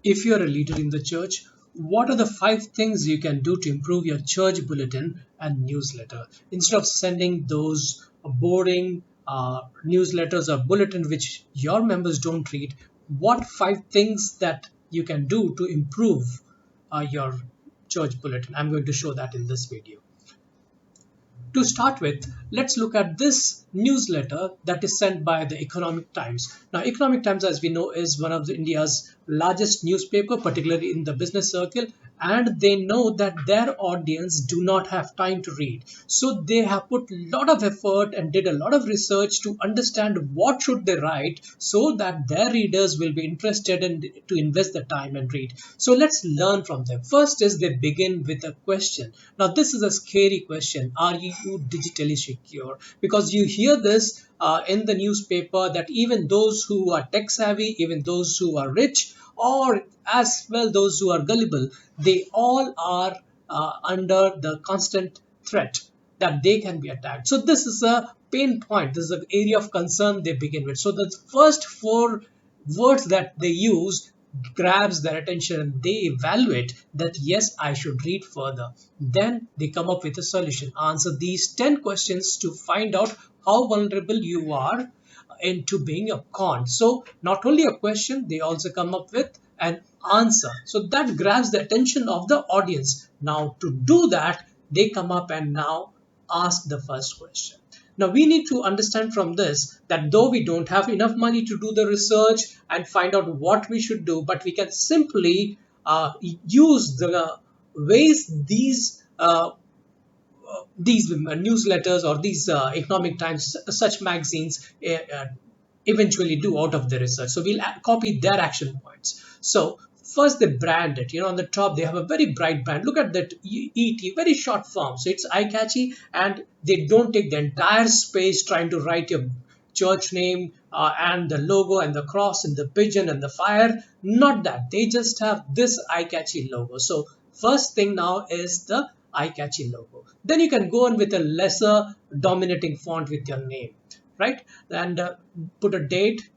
If you are a leader in the church, what are the 5 things you can do to improve your church bulletin and newsletter? Instead of sending those boring newsletters or bulletin which your members don't read, what 5 things that you can do to improve your church bulletin? I'm going to show that in this video. To start with, let's look at this newsletter that is sent by the Economic Times. Now, Economic Times, as we know, is one of India's largest newspaper, particularly in the business circle, and they know that their audience do not have time to read. So they have put a lot of effort and did a lot of research to understand what should they write so that their readers will be interested in to invest the time and read. So let's learn from them. First is they begin with a question. Now, this is a scary question. Are you digitally secure? Because you hear this in the newspaper that even those who are tech savvy, even those who are rich, or as well those who are gullible, they all are under the constant threat that they can be attacked. So this is a pain point. This is an area of concern they begin with. So the first 4 words that they use grabs their attention and they evaluate that yes, I should read further. Then they come up with a solution. Answer these 10 questions to find out how vulnerable you are into being a con. So not only a question, they also come up with an answer. So that grabs the attention of the audience. Now to do that, they come up and now ask the first question. Now we need to understand from this that though we don't have enough money to do the research and find out what we should do, but we can simply use the ways these newsletters or these Economic Times, such magazines eventually do out of the research. So we'll copy their action points. So first they brand it. On the top they have a very bright brand. Look at that ET, very short form. So it's eye-catchy, and they don't take the entire space trying to write your church name and the logo and the cross and the pigeon and the fire. Not that. They just have this eye-catchy logo. So first thing now is the eye-catchy logo. Then you can go on with a lesser dominating font with your name, right? And put a date,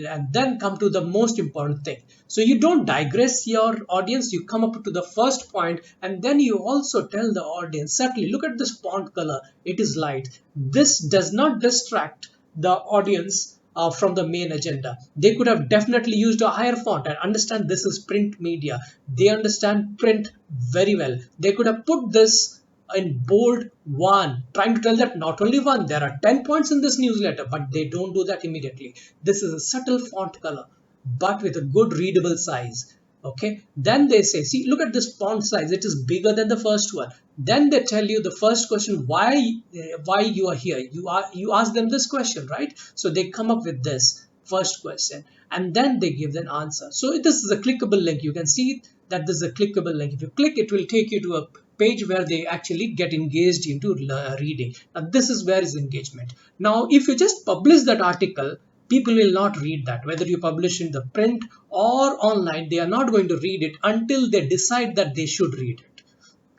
and then come to the most important thing. So you don't digress your audience, you come up to the first point, and then you also tell the audience, certainly look at this font color, it is light. This does not distract the audience from the main agenda. They could have definitely used a higher font and understand this is print media. They understand print very well. They could have put this in bold 1, trying to tell that not only 1, there are 10 points in this newsletter, but they don't do that immediately. This is a subtle font color, but with a good readable size. Okay, then they say, see, look at this font size, it is bigger than the first one. Then they tell you the first question, why you are here. You ask them this question, right? So they come up with this first question, and then they give an answer. So this is a clickable link. You can see that this is a clickable link. If you click, it will take you to a page where they actually get engaged into reading. Now this is where is engagement. Now if you just publish that article, people will not read that. Whether you publish in the print or online, they are not going to read it until they decide that they should read it,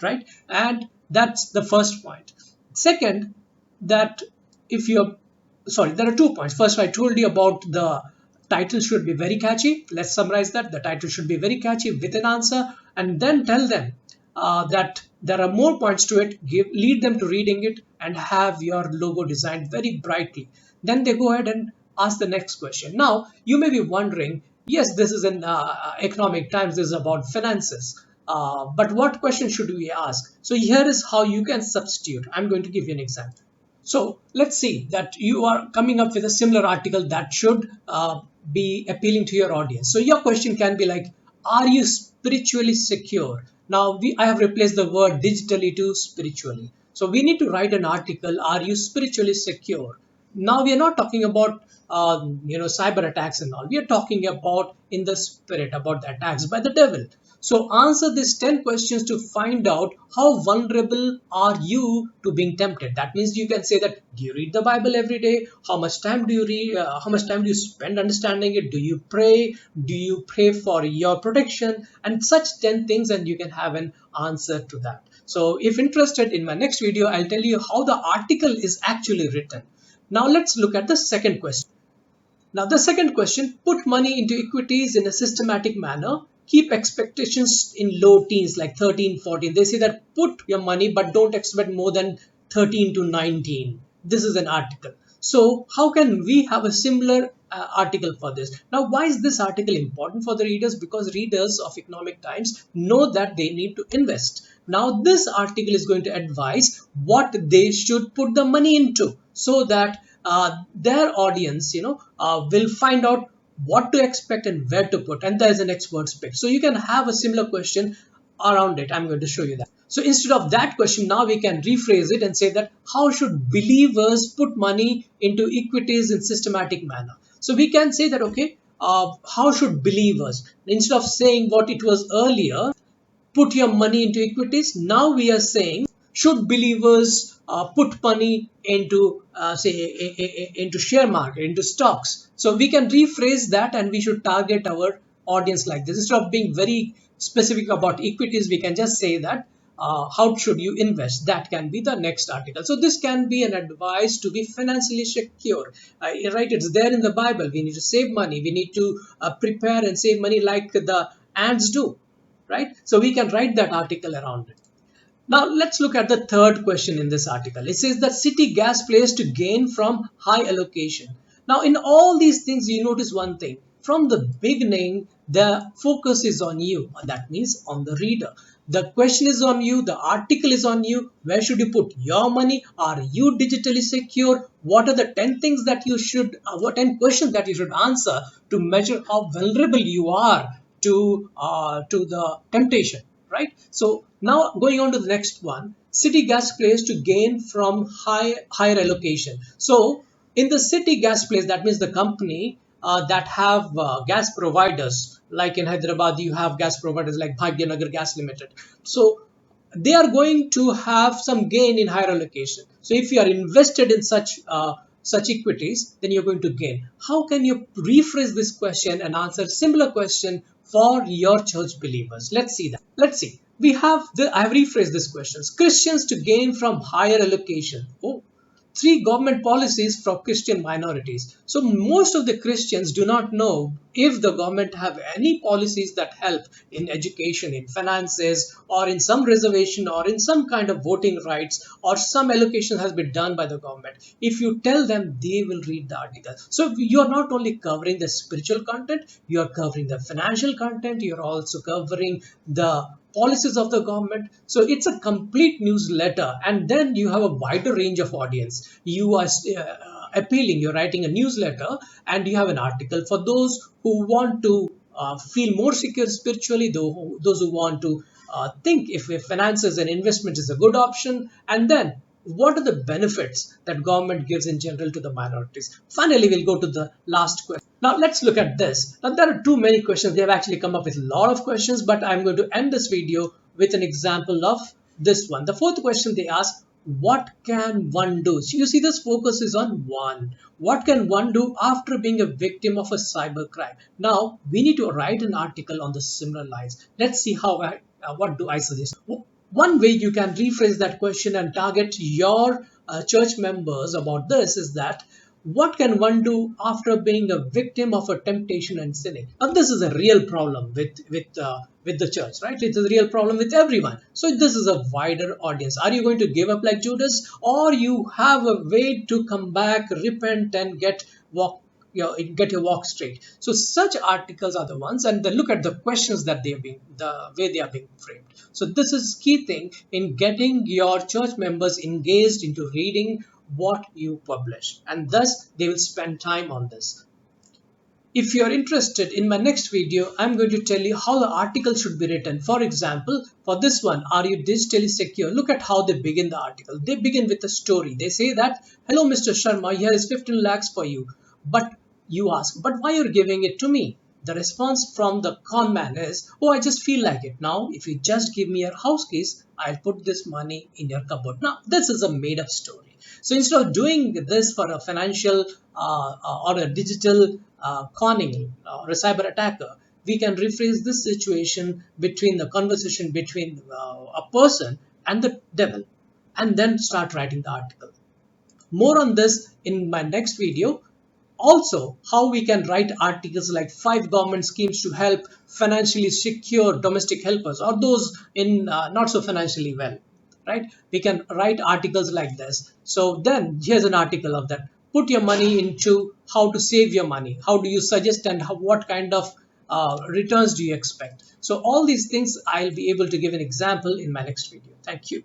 right? And that's the first point. Second, that if you're sorry, there are 2 points. First, I told you about the title should be very catchy. Let's summarize that. The title should be very catchy with an answer, and then tell them that there are more points to it. Lead them to reading it and have your logo designed very brightly. Then they go ahead and ask the next question. Now you may be wondering, yes, this is an Economic Times, this is about finances, but what question should we ask? So here is how you can substitute. I'm going to give you an example. So let's see that you are coming up with a similar article that should be appealing to your audience. So your question can be like, are you spiritually secure? Now I have replaced the word digitally to spiritually. So we need to write an article, are you spiritually secure? Now we are not talking about cyber attacks and all. We are talking about in the spirit, about the attacks by the devil. So answer these 10 questions to find out how vulnerable are you to being tempted. That means you can say that, do you read the Bible every day? How much time do you read? How much time do you spend understanding it? Do you pray? Do you pray for your protection? And such 10 things, and you can have an answer to that. So if interested, in my next video, I'll tell you how the article is actually written. Now let's look at the second question. Now the second question, put money into equities in a systematic manner. keep expectations in low teens like 13, 14. They say that put your money but don't expect more than 13 to 19. This is an article. So how can we have a similar article for this? Now, why is this article important for the readers? Because readers of Economic Times know that they need to invest. Now, this article is going to advise what they should put the money into, so that their audience, will find out what to expect and where to put, and there is an expert's pick. So you can have a similar question around it. I'm going to show you that. So instead of that question, now we can rephrase it and say that how should believers put money into equities in systematic manner? So we can say that, okay, how should believers, instead of saying what it was earlier, put your money into equities, now we are saying should believers put money into into share market, into stocks. So we can rephrase that, and we should target our audience like this. Instead of being very specific about equities, we can just say that how should you invest. That can be the next article. So this can be an advice to be financially secure, right? It's there in the Bible. We need to save money, we need to prepare and save money like the ants do, right? So we can write that article around it. Now let's look at the third question in this article. It says that city gas players to gain from high allocation. Now in all these things, you notice one thing. From the beginning, the focus is on you. That means on the reader. The question is on you. The article is on you. Where should you put your money? Are you digitally secure? What are the 10 things that you should, what 10 questions that you should answer to measure how vulnerable you are to the temptation, right? So now going on to the next one, city gas players to gain from higher allocation. So in the city gas players, that means the company that have gas providers, like in Hyderabad you have gas providers like Bhagyanagar Gas Limited. So they are going to have some gain in higher allocation. So if you are invested in such equities, then you're going to gain. How can you rephrase this question and answer similar question for your church believers? Let's see that. Let's see. I have rephrased this questions. Christians to gain from higher allocation. Oh, three government policies for Christian minorities. So most of the Christians do not know if the government have any policies that help in education, in finances, or in some reservation, or in some kind of voting rights, or some allocation has been done by the government. If you tell them, they will read the article. So you are not only covering the spiritual content, you are covering the financial content, you are also covering the policies of the government. So it's a complete newsletter, and then you have a wider range of audience. You are appealing, you're writing a newsletter, and you have an article for those who want to feel more secure spiritually, those who want to think if finances and investment is a good option, and then what are the benefits that government gives in general to the minorities. Finally, we'll go to the last question. Now let's look at this. Now there are too many questions. They have actually come up with a lot of questions, but I'm going to end this video with an example of this one. The fourth question they ask, what can one do? So you see, this focus is on one. What can one do after being a victim of a cyber crime? Now we need to write an article on the similar lines. Let's see what do I suggest. One way you can rephrase that question and target your church members about this is that, what can one do after being a victim of a temptation and sinning? Now this is a real problem with the church, right? It's a real problem with everyone. So this is a wider audience. Are you going to give up like Judas, or you have a way to come back, repent, and get your walk straight? So such articles are the ones, and then look at the questions that the way they are being framed. So this is key thing in getting your church members engaged into reading what you publish, and thus they will spend time on this. If you are interested, in my next video, I'm going to tell you how the article should be written. For example, for this one, are you digitally secure? Look at how they begin the article. They begin with a story. They say that, hello, Mr. Sharma, here is 15 lakhs for you. But you ask, but why are you giving it to me? The response from the con man is, oh, I just feel like it. Now, if you just give me your house keys, I'll put this money in your cupboard. Now, this is a made up story. So instead of doing this for a financial or a digital conning or a cyber attacker, we can rephrase this situation between the conversation between a person and the devil, and then start writing the article. More on this in my next video. Also, how we can write articles like 5 government schemes to help financially secure domestic helpers or those in not so financially well, right? We can write articles like this. So then here's an article of that. Put your money into how to save your money. How do you suggest, and what kind of returns do you expect? So all these things I'll be able to give an example in my next video. Thank you.